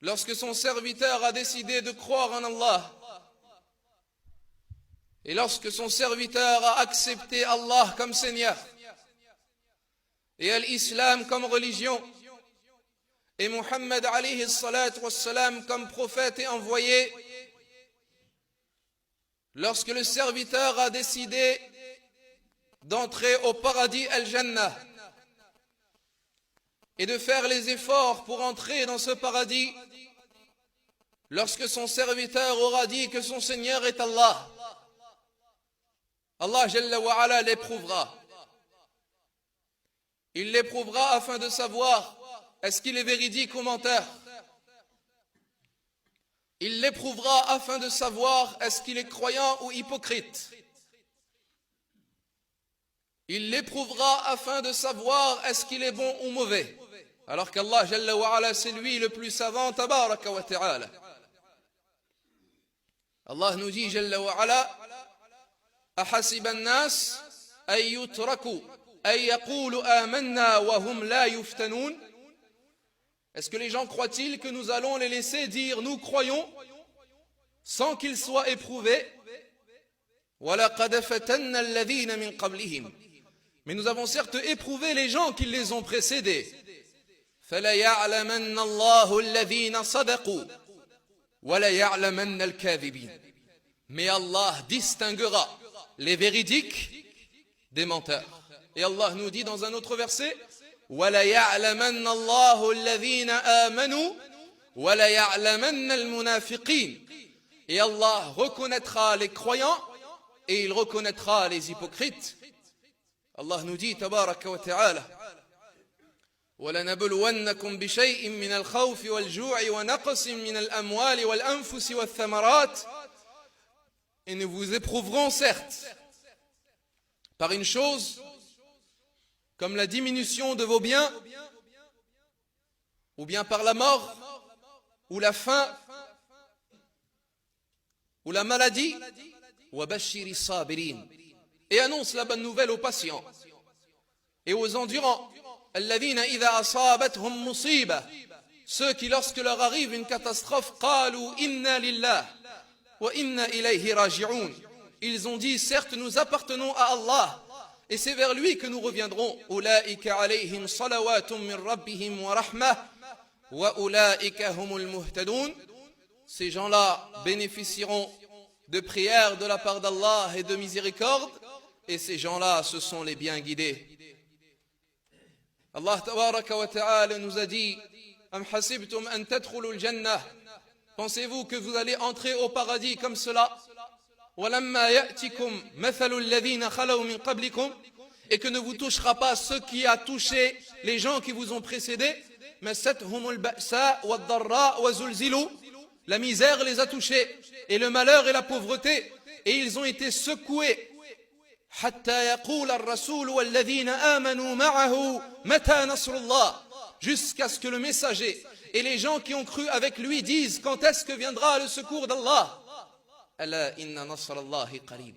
lorsque son serviteur a décidé de croire en Allah, et lorsque son serviteur a accepté Allah comme Seigneur, et l'islam comme religion, et Muhammad alayhi salatu wassalam comme prophète et envoyé, lorsque le serviteur a décidé d'entrer au paradis al-Jannah et de faire les efforts pour entrer dans ce paradis, lorsque son serviteur aura dit que son Seigneur est Allah, Allah Jalla wa Ala l'éprouvera. Il l'éprouvera afin de savoir est-ce qu'il est véridique ou menteur. Il l'éprouvera afin de savoir est-ce qu'il est croyant ou hypocrite. Il l'éprouvera afin de savoir est-ce qu'il est bon ou mauvais. Alors qu'Allah Jalla wa Ala, c'est lui le plus savant, tabaraka wa ta'ala. Allah nous dit Jalla wa Ala, أحسب الناس أن يتركوا أن يقولوا آمنا وهم لا يفتنون. Est-ce que les gens croient-ils que nous allons les laisser dire nous croyons sans qu'ils soient éprouvés? وَلَقَدْ فَتَنَّا الَّذِينَ مِنْ قَبْلِهِمْ. Mais nous avons certes éprouvé les gens qui les ont précédés. فَلَيَعْلَمَنَّ اللَّهُ الَّذِينَ صَدَقُوا وَلَيَعْلَمَنَّ الْكَاذِبِينَ. Mais Allah distinguera les véridiques des menteurs. Et Allah nous dit dans un autre verset وَلَيَعْلَمَنَّ اللَّهُ الَّذِينَ آمَنُوا وَلَيَعْلَمَنَّ الْمُنَافِقِينَ. Et Allah reconnaîtra les croyants et il reconnaîtra les hypocrites. Allah nous dit tabaraka wa ta'ala وَلَنَبْلُوَنَّكُمْ بِشَيْءٍ مِّنَ الْخَوْفِ وَالْجُوعِ وَنَقْصٍ مِّنَ الْأَمْوَالِ وَالْأَنفُسِ وَالثَّمَرَاتِ. Et nous vous éprouverons certes par une chose comme la diminution de vos biens, ou bien par la mort, ou la faim, ou la maladie. وَبَشِّرِ الصَّابِرِينَ. Et annonce la bonne nouvelle aux patients et aux endurants. الَّذِينَ إِذَا أَصَابَتْهُمْ مُصِيبَةٌ. Ceux qui lorsque leur arrive une catastrophe قَالُوا إِنَّا لِلَّهِ وَإِنَّا إِلَيْهِ رَاجِعُونَ. Ils ont dit certes nous appartenons à Allah et c'est vers lui que nous reviendrons. أُولَئِكَ عَلَيْهِمْ صَلَوَاتٌ مِّن رَبِّهِمْ وَرَحْمَةٌ وَأُولَئِكَ هُمُ الْمُهْتَدُونَ. Ces gens-là bénéficieront de prières de la part d'Allah et de miséricorde, et ces gens-là ce sont les bien guidés. Allah tabaraka wa ta'ala nous a dit Am hasibtum an tadkhulul jannah. Pensez-vous que vous allez entrer au paradis comme cela? وَلَمَّا يَأْتِكُمْ مَثَلُ الَّذِينَ خَلَوْا مِنْ قَبْلِكُمْ. Et que ne vous touchera pas ce qui a touché les gens qui vous ont précédés. مَسَّتْهُمُ الْبَأْسَاءُ وَالضَّرَّاءُ وَزُلْزِلُوا. La misère les a touchés, et le malheur et la pauvreté, et ils ont été secoués. حَتَّى يَقُولَ الرَّسُولُ وَالَّذِينَ آمَنُوا مَعَهُ مَتَى نَصْرُ اللَّهِ. Jusqu'à ce que le messager et les gens qui ont cru avec lui disent quand est-ce que viendra le secours d'Allah. أَلَا إِنَّ نَصْرَ اللَّهِ قَرِيبٌ.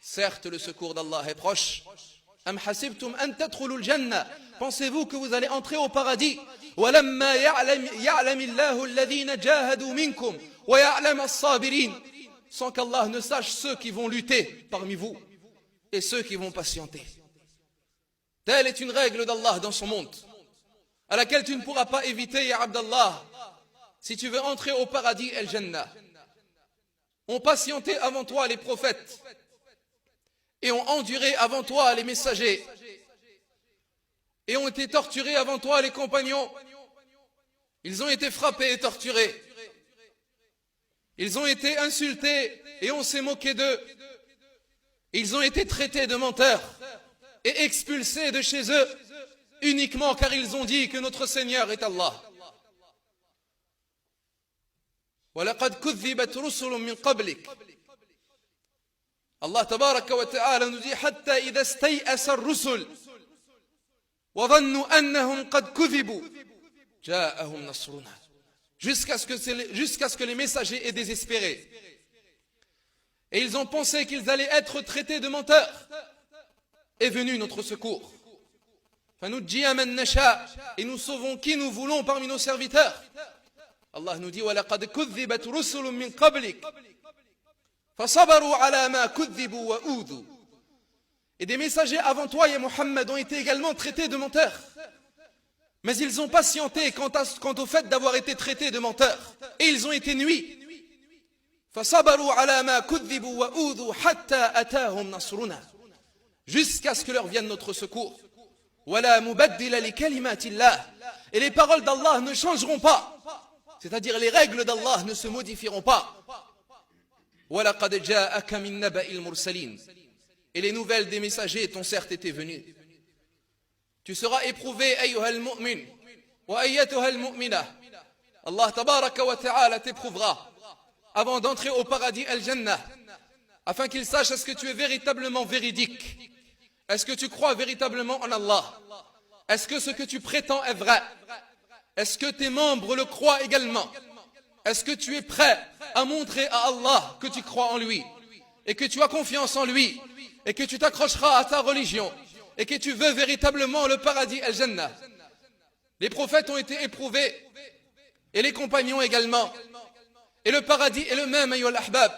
Certes le secours d'Allah est proche. أَمْ حَسِبْتُمْ أَن تَدْخُلُوا الْجَنَّةَ. Pensez-vous que vous allez entrer au paradis? وَلَمَّا يَعْلَمِ اللَّهُ الَّذِينَ جَاهَدُوا مِنْكُمْ وَيَعْلَمَ الصَّابِرِينَ. Sans qu'Allah ne sache ceux qui vont lutter parmi vous et ceux qui vont patienter. Telle est une règle d'Allah dans son monde, à laquelle tu ne pourras pas éviter, ya Abdallah, si tu veux entrer au paradis el-Jannah. Ont patienté avant toi les prophètes et ont enduré avant toi les messagers et ont été torturés avant toi les compagnons. Ils ont été frappés et torturés. Ils ont été insultés et on s'est moqué d'eux. Ils ont été traités de menteurs et expulsés de chez eux uniquement car ils ont dit que notre Seigneur est Allah. وَلَقَدْ كُذِّبَتْ رُسُلٌ مِّن قَبْلِكَ. Allah tabaraka wa ta'ala nous dit حَتَّى إِذَا اسْتَيْأَسَ الرُّسُلُ وَظَنُّوا أَنَّهُمْ قَدْ كُذِبُوا جَاءَهُمْ نَصْرُنَا. Jusqu'à ce que les messagers aient désespéré. Et ils ont pensé qu'ils allaient être traités de menteurs. Est venu notre secours. فَنُجِّيَ مَن نَّشَاءُ. Et nous sauvons qui nous voulons parmi nos serviteurs. Allah nous dit وَلَقَدْ كُذِّبَتْ رُسُلٌ مِّن قَبْلِكَ فَصَبَرُوا عَلَى مَا كُذِّبُوا وَأُوذُوا. Et des messagers avant toi, ya Muhammad, ont été également traités de menteurs. Mais ils ont patienté quant au fait d'avoir été traités de menteurs. Et ils ont été nuits. فَصَبَرُوا عَلَى مَا كُذِّبُوا وَأُوذُوا حَتَّى أَتَاهُمْ نَصْرُنَا. Jusqu'à ce que leur vienne notre secours. وَلَا مُبَدِّلَ لِكَلِمَاتِ اللَّهِ. Et les paroles d'Allah ne changeront pas. C'est-à-dire les règles d'Allah ne se modifieront pas. وَلَقَدْ جَاءَكَ مِن نَّبَإِ الْمُرْسَلِينَ. Et les nouvelles des messagers t'ont certes été venues. Tu seras éprouvé, ayyuha al-mu'min, wa ayyatuha al-mu'mina. Allah tabaraka wa ta'ala t'éprouvera avant d'entrer au paradis al-Jannah, afin qu'il sache est-ce que tu es véritablement véridique. Est-ce que tu crois véritablement en Allah? Est-ce que ce que tu prétends est vrai? Est-ce que tes membres le croient également? Est-ce que tu es prêt à montrer à Allah que tu crois en lui et que tu as confiance en lui et que tu t'accrocheras à ta religion et que tu veux véritablement le paradis al-Jannah? Les prophètes ont été éprouvés et les compagnons également. Et le paradis est le même, ayyuhal ahbab.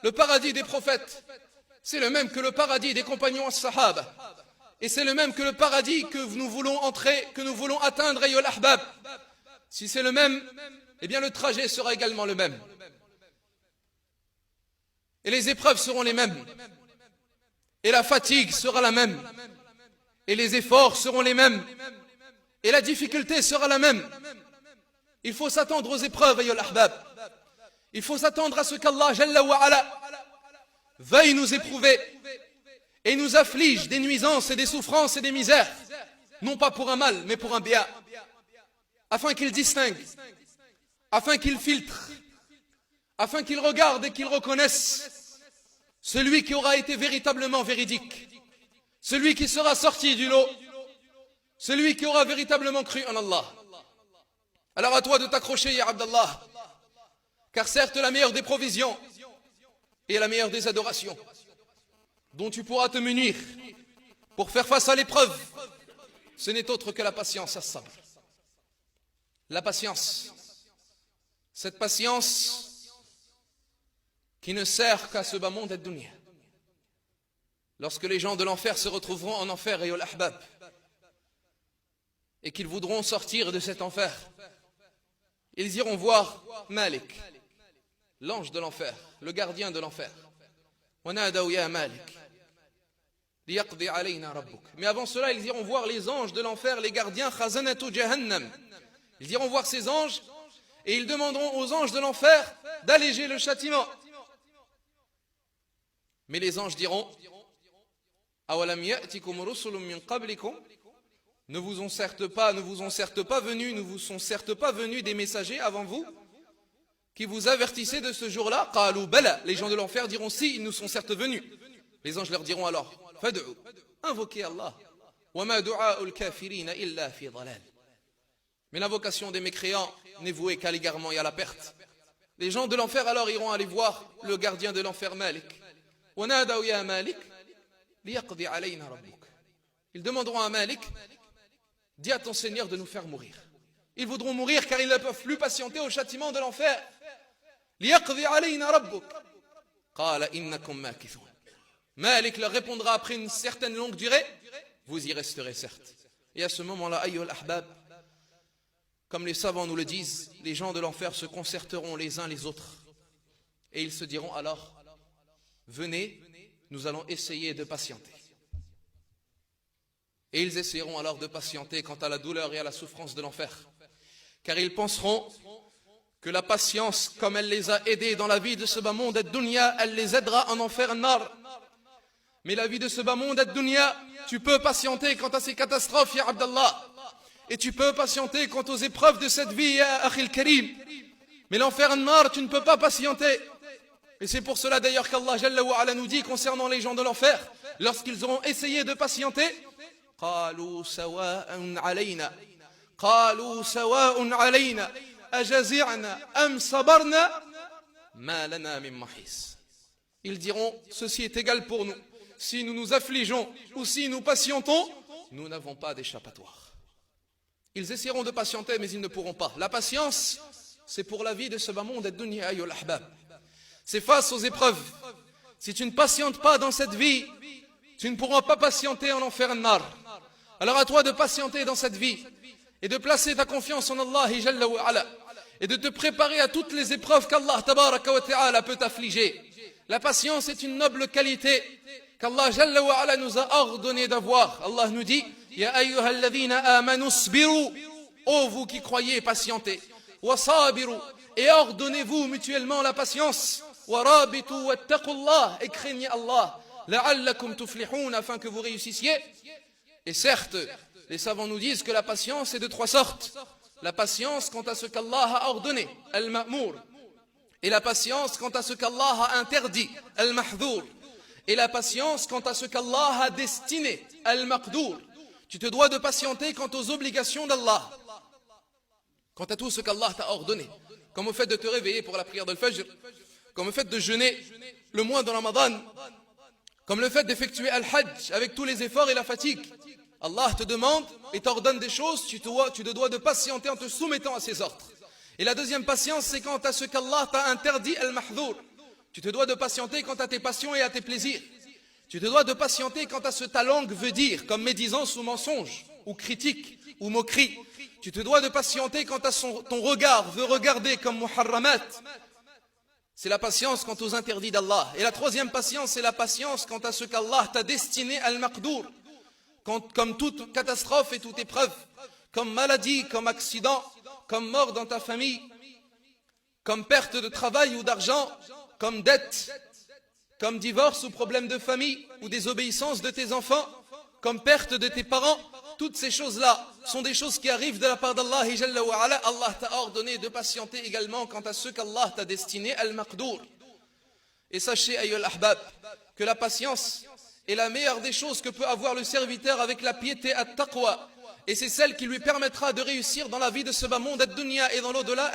Le paradis des prophètes, c'est le même que le paradis des compagnons as-sahaba. Et c'est le même que le paradis que nous voulons entrer, que nous voulons atteindre, ayyuhal ahbab. Si c'est le même, eh bien le trajet sera également le même. Et les épreuves seront les mêmes. Et la fatigue sera la même. Et les efforts seront les mêmes. Et la difficulté sera la même. Il faut s'attendre aux épreuves, ayyuhal ahbab. Il faut s'attendre à ce qu'Allah Jalla wa Ala veuille nous éprouver et nous afflige des nuisances et des souffrances et des misères, non pas pour un mal, mais pour un bien, afin qu'il distingue, afin qu'il filtre, afin qu'il regarde et qu'il reconnaisse celui qui aura été véritablement véridique, celui qui sera sorti du lot, celui qui aura véritablement cru en Allah. Alors à toi de t'accrocher, ya Abdallah, car certes la meilleure des provisions et la meilleure des adorations dont tu pourras te munir pour faire face à l'épreuve, ce n'est autre que la patience, as-sabr. La patience, cette patience qui ne sert qu'à ce bas monde ad-dunya. Lorsque les gens de l'enfer se retrouveront en enfer, ayyuhal ahbab, et qu'ils voudront sortir de cet enfer, ils iront voir Malik, l'ange de l'enfer, le gardien de l'enfer. Mais avant cela, ils iront voir les anges de l'enfer, les gardiens khazanatu jahannam. Ils iront voir ces anges et ils demanderont aux anges de l'enfer d'alléger le châtiment. Mais les anges diront: awalam ya'tikum rusulun min qablikum. Ne vous sont certes pas venus des messagers avant vous qui vous avertissaient de ce jour-là? Qalu bala. Les gens de l'enfer diront: si, ils nous sont certes venus. Les anges leur diront alors: fad'u, invoquez Allah. Wa ma du'a'ul kafirina illa fi dhalal. Mais l'invocation des mécréants n'est vouée qu'à l'égarement et à la perte. Les gens de l'enfer alors iront aller voir le gardien de l'enfer, Malik. Wa nadaw ya Malik liyaqdi alayna rabbuk. Ils demanderont à Malik: dis à ton Seigneur de nous faire mourir. Ils voudront mourir car ils ne peuvent plus patienter au châtiment de l'enfer. Liyaqdi alayna rabbuk. Qala innakum makithun. Malik leur répondra après une certaine longue durée: vous y resterez certes. Et à ce moment-là, ayyuhal ahbab, comme les savants nous le disent, les gens de l'enfer se concerteront les uns les autres. Et ils se diront alors: venez, nous allons essayer de patienter. Et ils essaieront alors de patienter quant à la douleur et à la souffrance de l'enfer. Car ils penseront que la patience, comme elle les a aidés dans la vie de ce bas monde ad-dunya, elle les aidera en enfer nar. Mais la vie de ce bas monde ad-dunya, tu peux patienter quant à ces catastrophes, ya Abdallah. Et tu peux patienter quant aux épreuves de cette vie, ya Akhil Karim. Mais l'enfer nar, tu ne peux pas patienter. Et c'est pour cela d'ailleurs qu'Allah Jalla wa Ala nous dit concernant les gens de l'enfer, lorsqu'ils auront essayé de patienter: قالوا سواء علينا قالوا سواء علينا أجزعنا أم صبرنا ما لنا من محيص. Ils diront: ceci est égal pour nous. Si nous nous affligeons ou si nous patientons, nous n'avons pas d'échappatoire. Ils essaieront de patienter, mais ils ne pourront pas. La patience c'est pour la vie de ce bas monde ad-dunya ayyuhal ahbab. C'est face aux épreuves. Si tu ne patientes pas dans cette vie, tu ne pourras pas patienter en enfer nar. Alors à toi de patienter dans cette vie et de placer ta confiance en Allah Jalla wa Ala et de te préparer à toutes les épreuves qu'Allah Tabaraka wa Ta'ala peut t'affliger. La patience est une noble qualité qu'Allah Jalla wa Ala nous a ordonné d'avoir. Allah nous dit Ya ayyuhalladhina amanu sbiru, ô vous qui croyez, patientez. Wa sabiru, et ordonnez-vous mutuellement la patience. Wa rabitu wattaqullah, et craignez Allah. La'allakum tuflihun, afin que vous réussissiez. Et certes, les savants nous disent que la patience est de trois sortes. La patience quant à ce qu'Allah a ordonné, al-ma'mour. Et la patience quant à ce qu'Allah a interdit, al-mahdhour. Et la patience quant à ce qu'Allah a destiné, al-maqdour. Tu te dois de patienter quant aux obligations d'Allah, quant à tout ce qu'Allah t'a ordonné, comme au fait de te réveiller pour la prière de l'Fajr, comme au fait de jeûner le mois de Ramadan, comme le fait d'effectuer al-Hajj avec tous les efforts et la fatigue. Allah te demande et t'ordonne des choses, tu te dois de patienter en te soumettant à ses ordres. Et la deuxième patience, c'est quant à ce qu'Allah t'a interdit, al-mahdhour. Tu te dois de patienter quant à tes passions et à tes plaisirs. Tu te dois de patienter quant à ce que ta langue veut dire, comme médisance ou mensonge, ou critique, ou moquerie. Tu te dois de patienter quant à ton regard veut regarder comme muharramat. C'est la patience quant aux interdits d'Allah. Et la troisième patience, c'est la patience quant à ce qu'Allah t'a destiné al-maqdour. Comme toute catastrophe et toute épreuve, comme maladie, comme accident, comme mort dans ta famille, comme perte de travail ou d'argent, comme dette, comme divorce ou problème de famille, ou désobéissance de tes enfants, comme perte de tes parents. Toutes ces choses-là sont des choses qui arrivent de la part d'Allah Jalla wa Ala. Allah t'a ordonné de patienter également quant à ce qu'Allah t'a destiné, al-maqdour. Et sachez, ayyuhal ahbab, que la patience est la meilleure des choses que peut avoir le serviteur avec la piété at-taqwa. Et c'est celle qui lui permettra de réussir dans la vie de ce bas monde ad-dunya et dans l'au-delà.